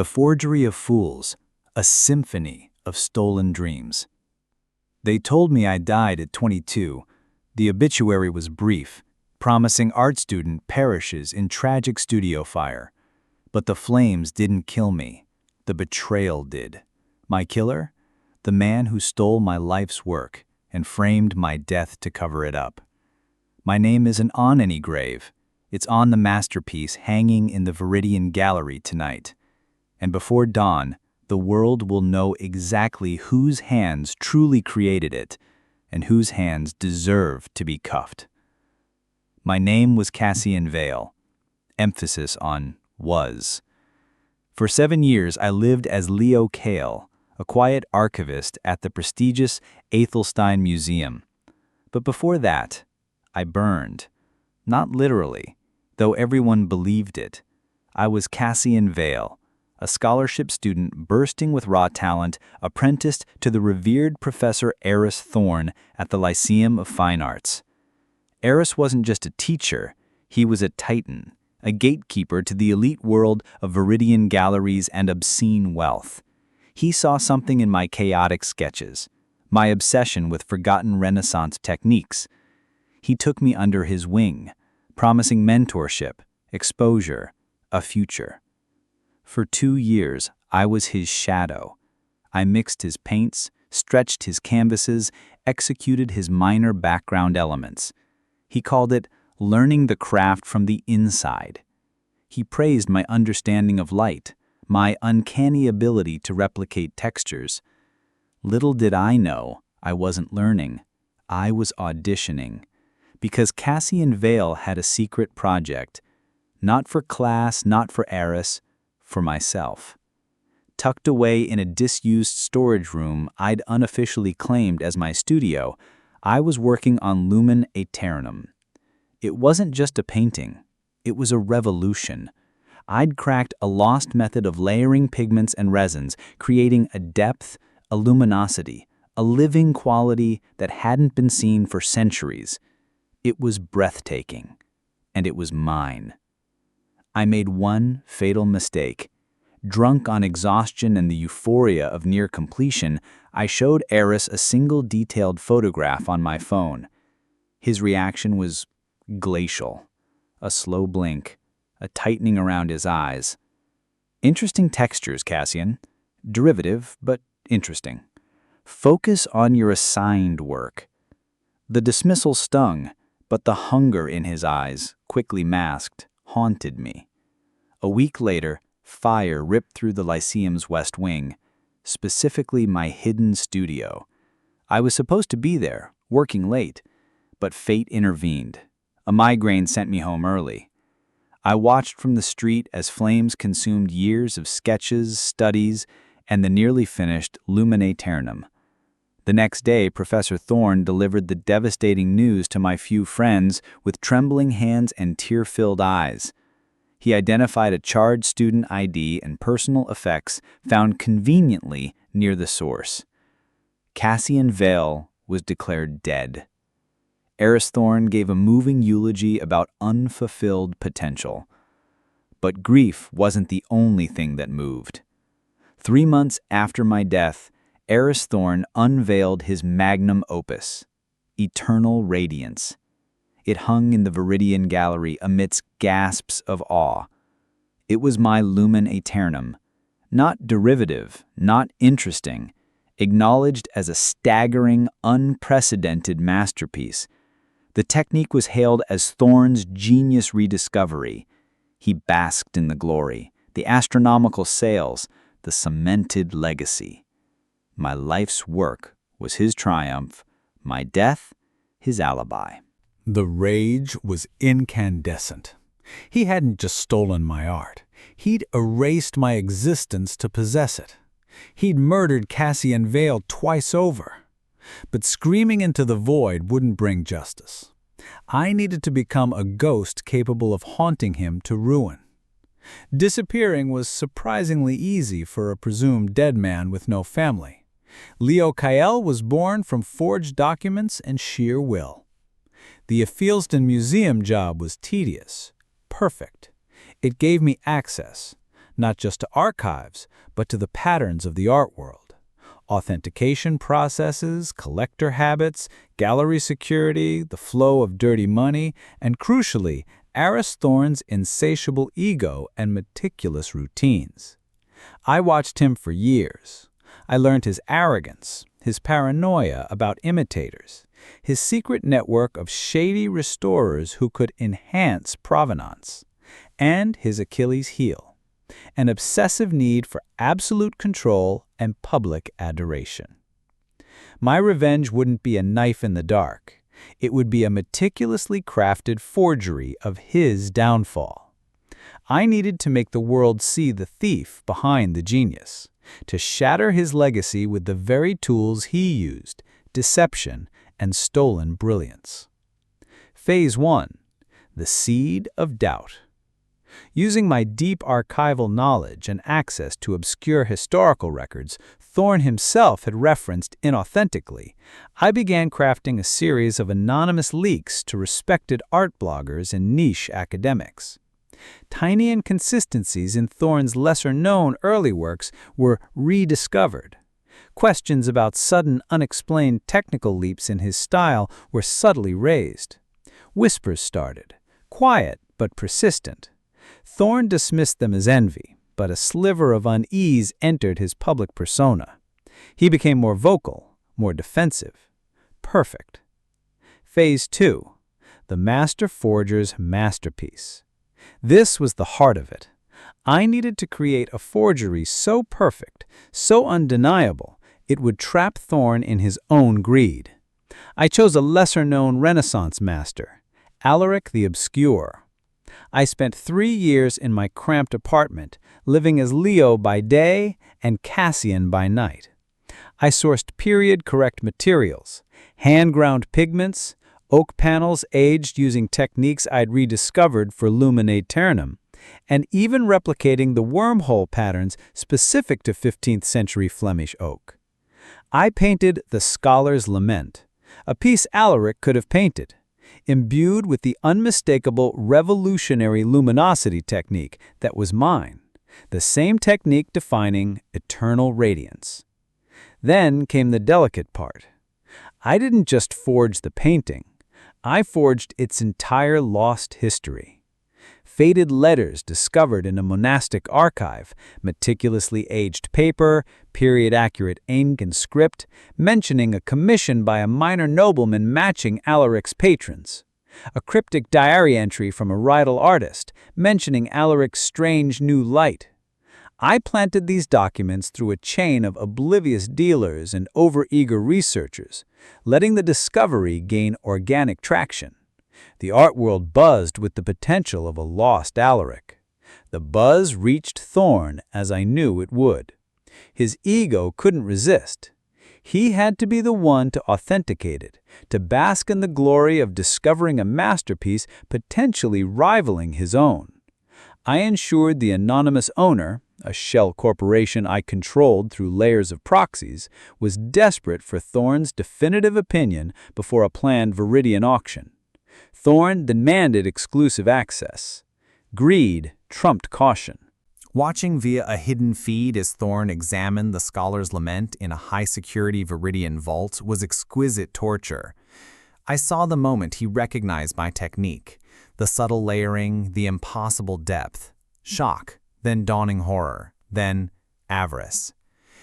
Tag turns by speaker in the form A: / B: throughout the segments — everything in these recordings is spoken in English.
A: The Forgery of Fools, a symphony of stolen dreams. They told me I died at 22. The obituary was brief, promising art student perishes in tragic studio fire. But the flames didn't kill me. The betrayal did. My killer? The man who stole my life's work and framed my death to cover it up. My name isn't on any grave. It's on the masterpiece hanging in the Viridian Gallery tonight. And before dawn, the world will know exactly whose hands truly created it and whose hands deserve to be cuffed. My name was Cassian Vale. Emphasis on was. For 7 years, I lived as Leo Kale, a quiet archivist at the prestigious Athelstein Museum. But before that, I burned. Not literally, though everyone believed it. I was Cassian Vale, a scholarship student bursting with raw talent, apprenticed to the revered Professor Eris Thorne at the Lyceum of Fine Arts. Eris wasn't just a teacher, he was a titan, a gatekeeper to the elite world of Viridian galleries and obscene wealth. He saw something in my chaotic sketches, my obsession with forgotten Renaissance techniques. He took me under his wing, promising mentorship, exposure, a future. For 2 years, I was his shadow. I mixed his paints, stretched his canvases, executed his minor background elements. He called it learning the craft from the inside. He praised my understanding of light, my uncanny ability to replicate textures. Little did I know I wasn't learning. I was auditioning. Because Cassian Vale had a secret project. Not for class, not for Eris, for myself. Tucked away in a disused storage room I'd unofficially claimed as my studio, I was working on Lumen Aeternum. It wasn't just a painting, it was a revolution. I'd cracked a lost method of layering pigments and resins, creating a depth, a luminosity, a living quality that hadn't been seen for centuries. It was breathtaking, and it was mine. I made one fatal mistake. Drunk on exhaustion and the euphoria of near completion, I showed Eris a single detailed photograph on my phone. His reaction was glacial. A slow blink, a tightening around his eyes. Interesting textures, Cassian. Derivative, but interesting. Focus on your assigned work. The dismissal stung, but the hunger in his eyes, quickly masked, haunted me. A week later, fire ripped through the Lyceum's west wing, specifically my hidden studio. I was supposed to be there, working late, but fate intervened. A migraine sent me home early. I watched from the street as flames consumed years of sketches, studies, and the nearly finished Lumen Aeternum. The next day, Professor Thorne delivered the devastating news to my few friends with trembling hands and tear-filled eyes. He identified a charged student ID and personal effects found conveniently near the source. Cassian Vale was declared dead. Eris Thorne gave a moving eulogy about unfulfilled potential. But grief wasn't the only thing that moved. 3 months after my death, Eris Thorne unveiled his magnum opus, Eternal Radiance. It hung in the Viridian Gallery amidst gasps of awe. It was my Lumen Aeternum, not derivative, not interesting, acknowledged as a staggering, unprecedented masterpiece. The technique was hailed as Thorne's genius rediscovery. He basked in the glory, the astronomical sales, the cemented legacy. My life's work was his triumph, my death, his alibi.
B: The rage was incandescent. He hadn't just stolen my art. He'd erased my existence to possess it. He'd murdered Cassian Vale twice over. But screaming into the void wouldn't bring justice. I needed to become a ghost capable of haunting him to ruin. Disappearing was surprisingly easy for a presumed dead man with no family. Leo Kyle was born from forged documents and sheer will. The Athelstein Museum job was tedious, perfect. It gave me access, not just to archives, but to the patterns of the art world. Authentication processes, collector habits, gallery security, the flow of dirty money, and crucially, Aris Thorne's insatiable ego and meticulous routines. I watched him for years. I learned his arrogance, his paranoia about imitators, his secret network of shady restorers who could enhance provenance, and his Achilles heel, an obsessive need for absolute control and public adoration. My revenge wouldn't be a knife in the dark. It would be a meticulously crafted forgery of his downfall. I needed to make the world see the thief behind the genius, to shatter his legacy with the very tools he used, deception and stolen brilliance. Phase 1. The Seed of Doubt. Using my deep archival knowledge and access to obscure historical records Thorne himself had referenced inauthentically, I began crafting a series of anonymous leaks to respected art bloggers and niche academics. Tiny inconsistencies in Thorne's lesser-known early works were rediscovered. Questions about sudden, unexplained technical leaps in his style were subtly raised. Whispers started, quiet but persistent. Thorne dismissed them as envy, but a sliver of unease entered his public persona. He became more vocal, more defensive. Perfect. Phase 2. The Master Forger's Masterpiece. This was the heart of it. I needed to create a forgery so perfect, so undeniable, it would trap Thorne in his own greed. I chose a lesser-known Renaissance master, Alaric the Obscure. I spent 3 years in my cramped apartment, living as Leo by day and Cassian by night. I sourced period-correct materials, hand-ground pigments, oak panels aged using techniques I'd rediscovered for Lumen Aeternum, and even replicating the wormhole patterns specific to 15th century Flemish oak. I painted The Scholar's Lament, a piece Alaric could have painted, imbued with the unmistakable revolutionary luminosity technique that was mine, the same technique defining eternal radiance. Then came the delicate part. I didn't just forge the painting, I forged its entire lost history. Faded letters discovered in a monastic archive, meticulously aged paper, period-accurate ink and script, mentioning a commission by a minor nobleman matching Alaric's patrons. A cryptic diary entry from a rival artist, mentioning Alaric's strange new light. I planted these documents through a chain of oblivious dealers and overeager researchers, letting the discovery gain organic traction. The art world buzzed with the potential of a lost Alaric. The buzz reached Thorne as I knew it would. His ego couldn't resist. He had to be the one to authenticate it, to bask in the glory of discovering a masterpiece potentially rivaling his own. I ensured the anonymous owner, a shell corporation I controlled through layers of proxies, was desperate for Thorne's definitive opinion before a planned Viridian auction. Thorne demanded exclusive access. Greed trumped caution.
A: Watching via a hidden feed as Thorne examined The Scholar's Lament in a high-security Viridian vault was exquisite torture. I saw the moment he recognized my technique, the subtle layering, the impossible depth. Shock, then dawning horror, then avarice.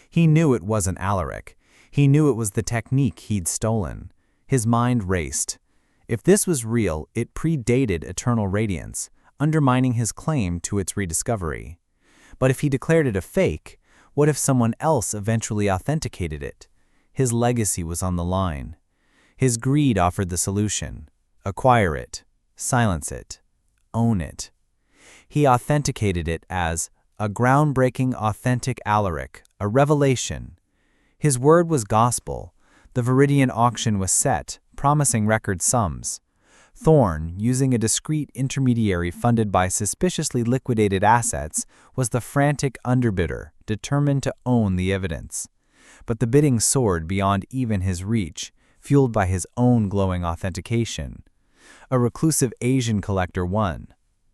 A: He knew it wasn't Alaric. He knew it was the technique he'd stolen. His mind raced. If this was real, it predated eternal radiance, undermining his claim to its rediscovery. But if he declared it a fake, what if someone else eventually authenticated it? His legacy was on the line. His greed offered the solution. Acquire it, silence it, own it. He authenticated it as a groundbreaking authentic Alaric, a revelation. His word was gospel. The Viridian auction was set, promising record sums. Thorne, using a discreet intermediary funded by suspiciously liquidated assets, was the frantic underbidder, determined to own the evidence. But the bidding soared beyond even his reach, fueled by his own glowing authentication. A reclusive Asian collector won.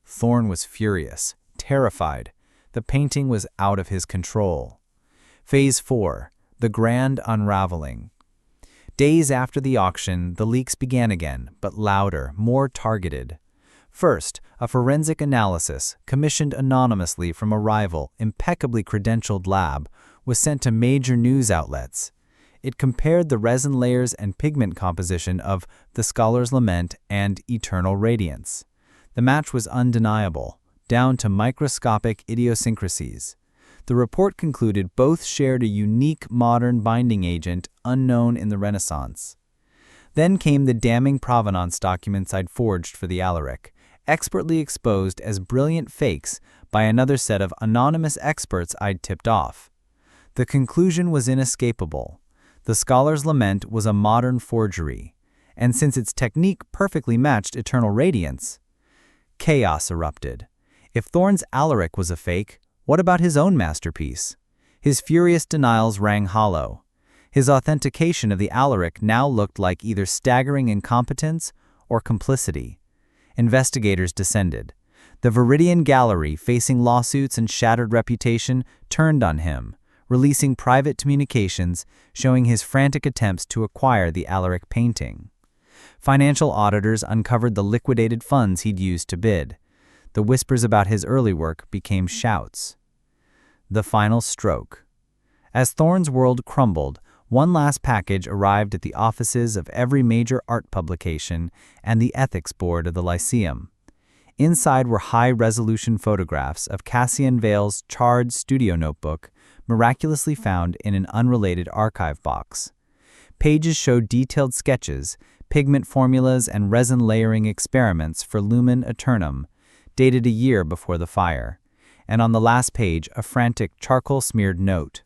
A: Thorne was furious, terrified. The painting was out of his control. Phase 4. The Grand Unraveling. Days after the auction, the leaks began again, but louder, more targeted. First, a forensic analysis, commissioned anonymously from a rival, impeccably credentialed lab, was sent to major news outlets. It compared the resin layers and pigment composition of The Scholar's Lament and Eternal Radiance. The match was undeniable, down to microscopic idiosyncrasies. The report concluded both shared a unique modern binding agent unknown in the Renaissance. Then came the damning provenance documents I'd forged for the Alaric, expertly exposed as brilliant fakes by another set of anonymous experts I'd tipped off. The conclusion was inescapable. The Scholar's Lament was a modern forgery, and since its technique perfectly matched Eternal Radiance, chaos erupted. If Thorne's Alaric was a fake, what about his own masterpiece? His furious denials rang hollow. His authentication of the Alaric now looked like either staggering incompetence or complicity. Investigators descended. The Viridian Gallery, facing lawsuits and shattered reputation, turned on him, releasing private communications showing his frantic attempts to acquire the Alaric painting. Financial auditors uncovered the liquidated funds he'd used to bid. The whispers about his early work became shouts. The final stroke. As Thorne's world crumbled, one last package arrived at the offices of every major art publication and the ethics board of the Lyceum. Inside were high-resolution photographs of Cassian Vale's charred studio notebook, miraculously found in an unrelated archive box. Pages showed detailed sketches, pigment formulas, and resin layering experiments for Lumen Aeternum, dated a year before the fire. And on the last page, a frantic charcoal-smeared note.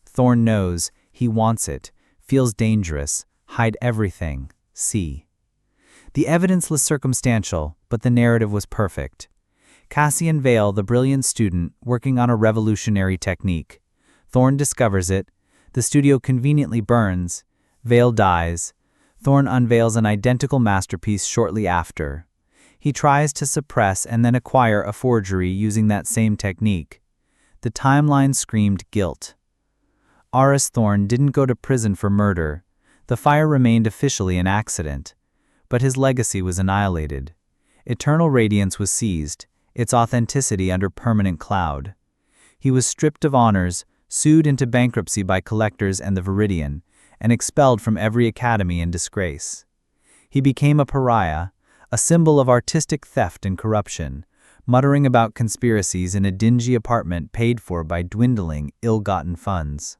A: Thorne knows, he wants it, feels dangerous, hide everything, see. The evidence was circumstantial, but the narrative was perfect. Cassian Vale, the brilliant student, working on a revolutionary technique. Thorne discovers it. The studio conveniently burns. Vale dies. Thorne unveils an identical masterpiece shortly after. He tries to suppress and then acquire a forgery using that same technique. The timeline screamed guilt. Aris Thorne didn't go to prison for murder. The fire remained officially an accident. But his legacy was annihilated. Eternal Radiance was seized, its authenticity under permanent cloud. He was stripped of honors, sued into bankruptcy by collectors and the Viridian, and expelled from every academy in disgrace. He became a pariah, a symbol of artistic theft and corruption, muttering about conspiracies in a dingy apartment paid for by dwindling, ill-gotten funds.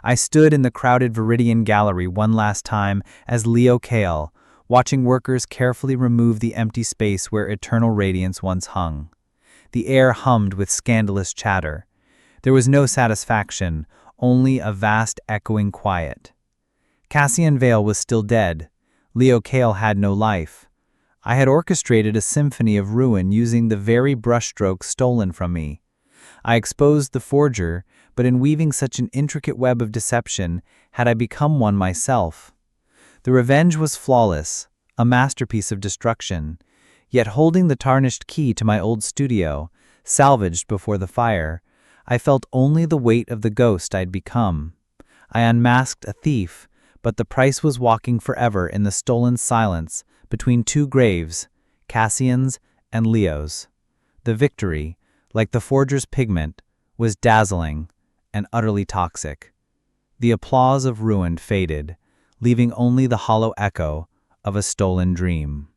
A: I stood in the crowded Viridian Gallery one last time as Leo Kale, watching workers carefully remove the empty space where Eternal Radiance once hung. The air hummed with scandalous chatter. There was no satisfaction, only a vast echoing quiet. Cassian Vale was still dead. Leo Kale had no life. I had orchestrated a symphony of ruin using the very brushstroke stolen from me. I exposed the forger, but in weaving such an intricate web of deception, had I become one myself. The revenge was flawless, a masterpiece of destruction, yet holding the tarnished key to my old studio, salvaged before the fire, I felt only the weight of the ghost I'd become. I unmasked a thief, but the price was walking forever in the stolen silence between two graves, Cassian's and Leo's. The victory, like the forger's pigment, was dazzling and utterly toxic. The applause of ruin faded, leaving only the hollow echo of a stolen dream.